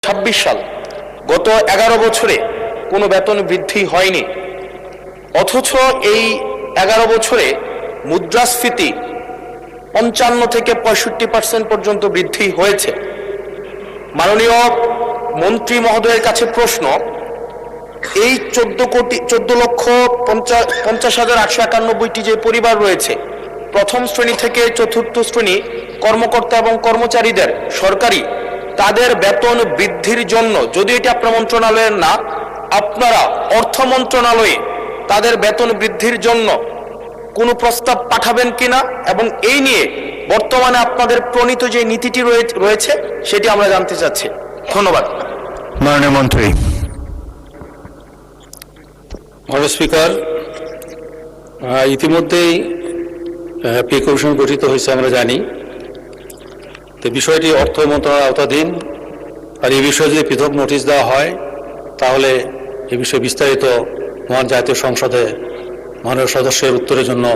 2026 সাল, গত 11 বছরে কোনো বেতন বৃদ্ধি হয়নি, অথচ এই 11 বছরে মুদ্রাস্ফীতি 55 থেকে 65% পর্যন্ত বৃদ্ধি হয়েছে। মাননীয় মন্ত্রী মহোদয়ের কাছে প্রশ্ন, এই 14,50,891টি যে পরিবার রয়েছে, প্রথম শ্রেণী থেকে চতুর্থ শ্রেণী কর্মকর্তা এবং কর্মচারীদের সরকারি তাদের বেতন বৃদ্ধির জন্য, যদি এটি আপনার মন্ত্রণালয়ের না, আপনারা অর্থ মন্ত্রণালয়ে তাদের বেতন বৃদ্ধির জন্য কোনো প্রস্তাব পাঠাবেন কিনা, এবং এই নিয়ে বর্তমানে আপনাদের প্রণীত যে নীতিটি রয়েছে সেটি আমরা জানতে চাচ্ছি। ধন্যবাদ। মাননীয় মন্ত্রী। মাননীয় স্পিকার, ইতিমধ্যেই পে কমিশন গঠিত হয়েছে আমরা জানি। তো বিষয়টি অর্থ মন্ত্রণালয়ের আওতাধীন, আর এই বিষয়ে যদি পৃথক নোটিশ দেওয়া হয় তাহলে এই বিষয়ে বিস্তারিত মহান জাতীয় সংসদে মাননীয় সদস্যের উত্তরের জন্য